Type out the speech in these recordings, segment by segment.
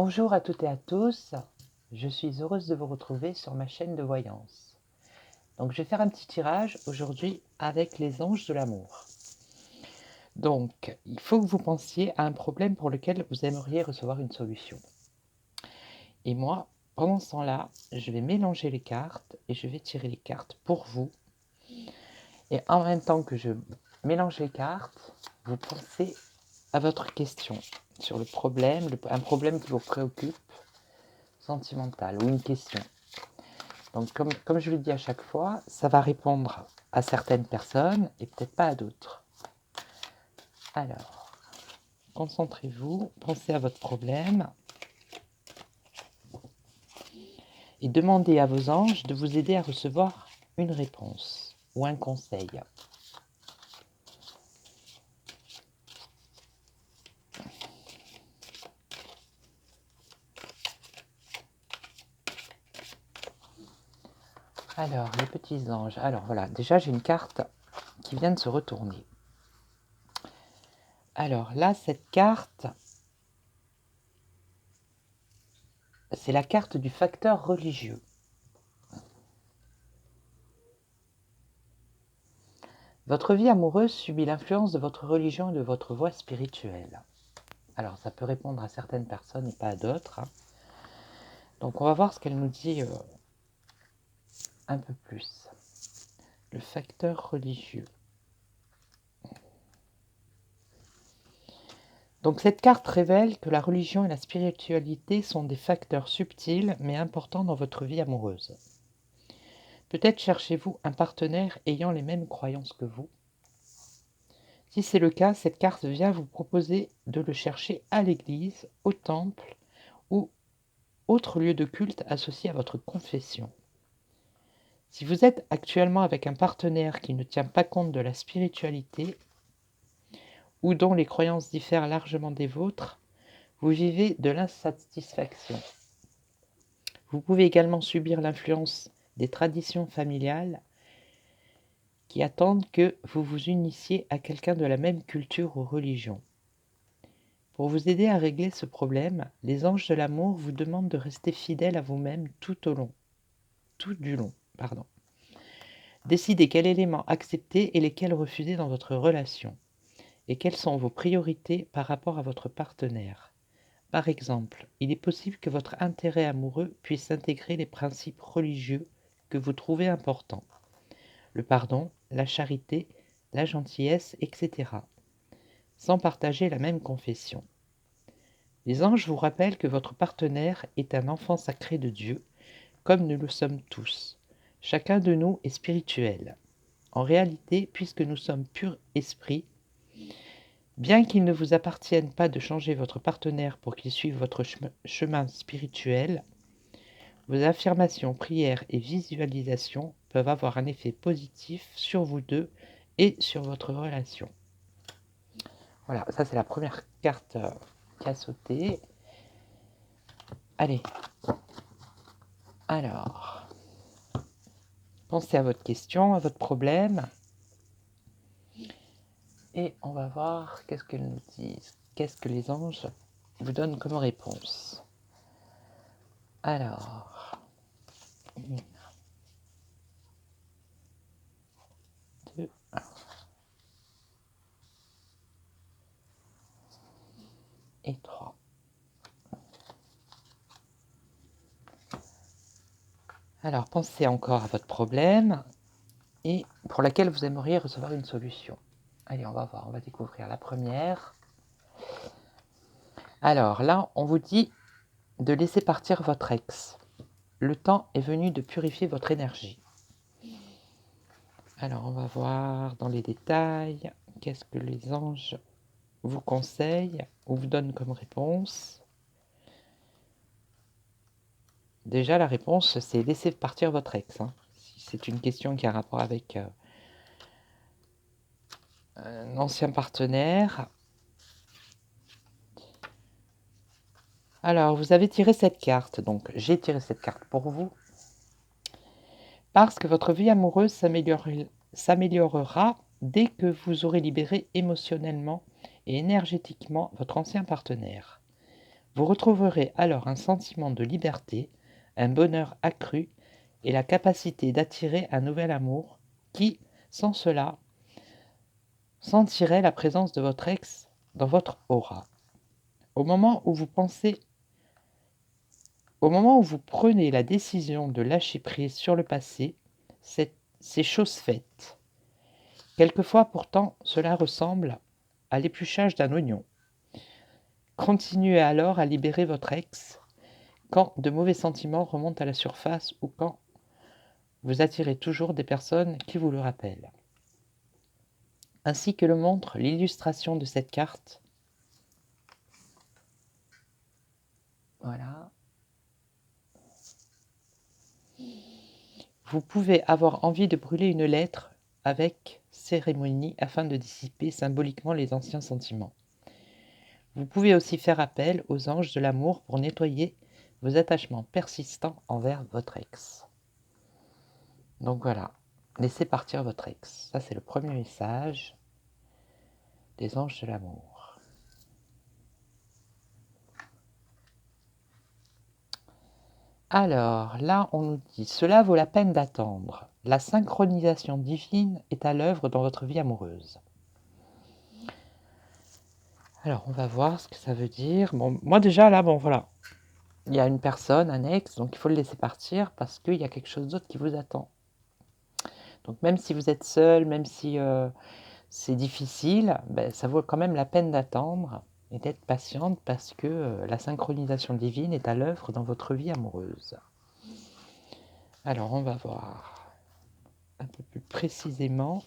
Bonjour à toutes et à tous, je suis heureuse de vous retrouver sur ma chaîne de voyance. Donc je vais faire un petit tirage aujourd'hui avec les anges de l'amour. Donc il faut que vous pensiez à un problème pour lequel vous aimeriez recevoir une solution. Et moi, pendant ce temps-là, je vais mélanger les cartes et je vais tirer les cartes pour vous. Et en même temps que je mélange les cartes, vous pensez à votre question sur le problème, un problème qui vous préoccupe, sentimental ou une question. Donc, comme je le dis à chaque fois, ça va répondre à certaines personnes et peut-être pas à d'autres. Alors, concentrez-vous, pensez à votre problème et demandez à vos anges de vous aider à recevoir une réponse ou un conseil. Alors, les petits anges. Alors voilà, déjà j'ai une carte qui vient de se retourner. Alors là, cette carte, c'est la carte du facteur religieux. Votre vie amoureuse subit l'influence de votre religion et de votre voie spirituelle. Alors, ça peut répondre à certaines personnes et pas à d'autres. Donc, on va voir ce qu'elle nous dit un peu plus. Le facteur religieux. Donc, cette carte révèle que la religion et la spiritualité sont des facteurs subtils mais importants dans votre vie amoureuse. Peut-être cherchez-vous un partenaire ayant les mêmes croyances que vous. Si c'est le cas, cette carte vient vous proposer de le chercher à l'église, au temple ou autre lieu de culte associé à votre confession. Si vous êtes actuellement avec un partenaire qui ne tient pas compte de la spiritualité ou dont les croyances diffèrent largement des vôtres, vous vivez de l'insatisfaction. Vous pouvez également subir l'influence des traditions familiales qui attendent que vous vous unissiez à quelqu'un de la même culture ou religion. Pour vous aider à régler ce problème, les anges de l'amour vous demandent de rester fidèle à vous-même tout du long. Décidez quel élément accepter et lesquels refuser dans votre relation, et quelles sont vos priorités par rapport à votre partenaire. Par exemple, il est possible que votre intérêt amoureux puisse intégrer les principes religieux que vous trouvez importants, le pardon, la charité, la gentillesse, etc., sans partager la même confession. Les anges vous rappellent que votre partenaire est un enfant sacré de Dieu, comme nous le sommes tous. Chacun de nous est spirituel. En réalité, puisque nous sommes pur esprit, bien qu'il ne vous appartienne pas de changer votre partenaire pour qu'il suive votre chemin spirituel, vos affirmations, prières et visualisations peuvent avoir un effet positif sur vous deux et sur votre relation. Voilà, ça c'est la première carte qui a sauté. Allez, alors, pensez à votre question, à votre problème. Et on va voir qu'est-ce qu'elles nous disent. Qu'est-ce que les anges vous donnent comme réponse. Alors, 1, 2, et 3. Alors, pensez encore à votre problème et pour laquelle vous aimeriez recevoir une solution. Allez, on va voir, on va découvrir la première. Alors là, on vous dit de laisser partir votre ex. Le temps est venu de purifier votre énergie. Alors, on va voir dans les détails, qu'est-ce que les anges vous conseillent ou vous donnent comme réponse. Déjà, la réponse, c'est laisser partir votre ex. Si c'est une question qui a rapport avec un ancien partenaire. Alors, vous avez tiré cette carte, donc j'ai tiré cette carte pour vous, parce que votre vie amoureuse s'améliorera dès que vous aurez libéré émotionnellement et énergétiquement votre ancien partenaire. Vous retrouverez alors un sentiment de liberté, un bonheur accru et la capacité d'attirer un nouvel amour qui, sans cela, sentirait la présence de votre ex dans votre aura. Au moment où vous prenez la décision de lâcher prise sur le passé, c'est chose faite. Quelquefois pourtant, cela ressemble à l'épluchage d'un oignon. Continuez alors à libérer votre ex quand de mauvais sentiments remontent à la surface ou quand vous attirez toujours des personnes qui vous le rappellent. Ainsi que le montre l'illustration de cette carte. Voilà. Vous pouvez avoir envie de brûler une lettre avec cérémonie afin de dissiper symboliquement les anciens sentiments. Vous pouvez aussi faire appel aux anges de l'amour pour nettoyer vos attachements persistants envers votre ex. Donc voilà, laissez partir votre ex. Ça, c'est le premier message des anges de l'amour. Alors, là, on nous dit « Cela vaut la peine d'attendre. La synchronisation divine est à l'œuvre dans votre vie amoureuse. » Alors, on va voir ce que ça veut dire. Bon, moi déjà, là, bon, voilà. Il y a une personne, un ex, donc il faut le laisser partir parce qu'il y a quelque chose d'autre qui vous attend. Donc même si vous êtes seul, même si c'est difficile, ben, ça vaut quand même la peine d'attendre et d'être patiente parce que la synchronisation divine est à l'œuvre dans votre vie amoureuse. Alors, on va voir un peu plus précisément.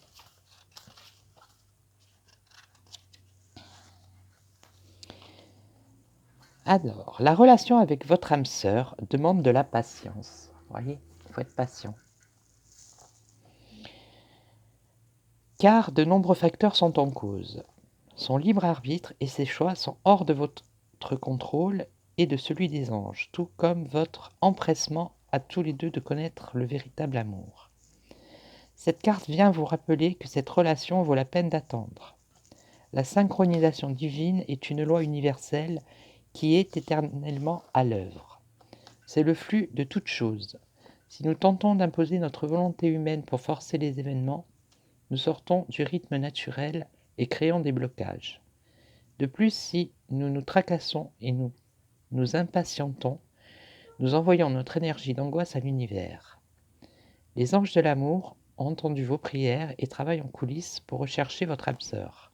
Alors, la relation avec votre âme sœur demande de la patience. Vous voyez, il faut être patient. Car de nombreux facteurs sont en cause. Son libre arbitre et ses choix sont hors de votre contrôle et de celui des anges, tout comme votre empressement à tous les deux de connaître le véritable amour. Cette carte vient vous rappeler que cette relation vaut la peine d'attendre. La synchronisation divine est une loi universelle qui est éternellement à l'œuvre. C'est le flux de toutes choses. Si nous tentons d'imposer notre volonté humaine pour forcer les événements, nous sortons du rythme naturel et créons des blocages. De plus, si nous nous tracassons et nous impatientons, nous envoyons notre énergie d'angoisse à l'univers. Les anges de l'amour ont entendu vos prières et travaillent en coulisses pour rechercher votre âme sœur.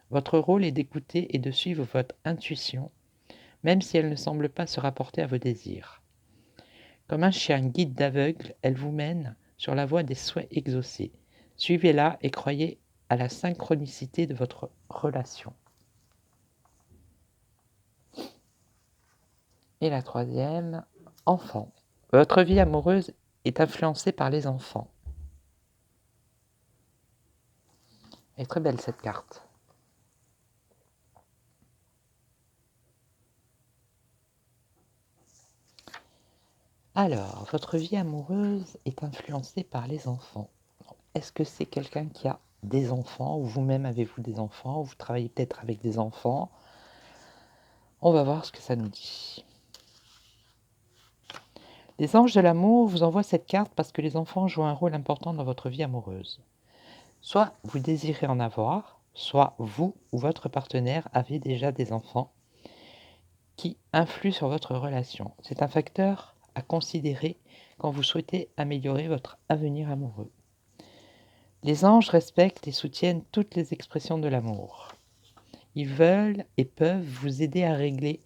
Votre rôle est d'écouter et de suivre votre intuition, même si elle ne semble pas se rapporter à vos désirs. Comme un chien guide d'aveugle, elle vous mène sur la voie des souhaits exaucés. Suivez-la et croyez à la synchronicité de votre relation. Et la troisième, enfant. Votre vie amoureuse est influencée par les enfants. Elle est très belle cette carte. Alors, votre vie amoureuse est influencée par les enfants. Est-ce que c'est quelqu'un qui a des enfants, ou vous-même avez-vous des enfants, ou vous travaillez peut-être avec des enfants? On va voir ce que ça nous dit. Les anges de l'amour vous envoient cette carte parce que les enfants jouent un rôle important dans votre vie amoureuse. Soit vous désirez en avoir, soit vous ou votre partenaire avez déjà des enfants qui influent sur votre relation. C'est un facteur à considérer quand vous souhaitez améliorer votre avenir amoureux. Les anges respectent et soutiennent toutes les expressions de l'amour. Ils veulent et peuvent vous aider à régler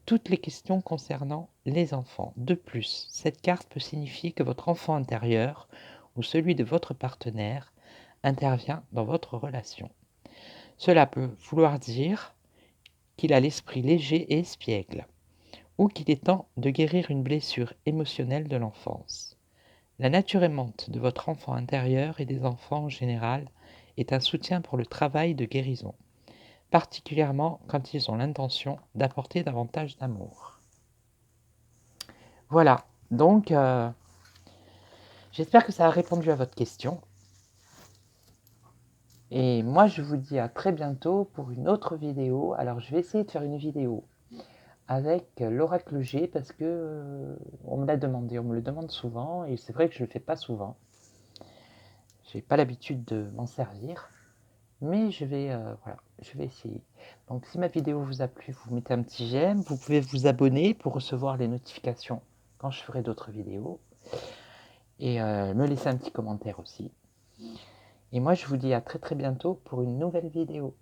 toutes les questions concernant les enfants. De plus, cette carte peut signifier que votre enfant intérieur ou celui de votre partenaire intervient dans votre relation. Cela peut vouloir dire qu'il a l'esprit léger et espiègle, ou qu'il est temps de guérir une blessure émotionnelle de l'enfance. La nature aimante de votre enfant intérieur et des enfants en général est un soutien pour le travail de guérison, particulièrement quand ils ont l'intention d'apporter davantage d'amour. Voilà, donc j'espère que ça a répondu à votre question. Et moi, je vous dis à très bientôt pour une autre vidéo. Alors, je vais essayer de faire une vidéo avec l'oracle G parce que on me l'a demandé, on me le demande souvent et c'est vrai que je le fais pas souvent. J'ai pas l'habitude de m'en servir, mais voilà, je vais essayer. Donc si ma vidéo vous a plu, vous mettez un petit j'aime, vous pouvez vous abonner pour recevoir les notifications quand je ferai d'autres vidéos et me laisser un petit commentaire aussi. Et moi je vous dis à très très bientôt pour une nouvelle vidéo.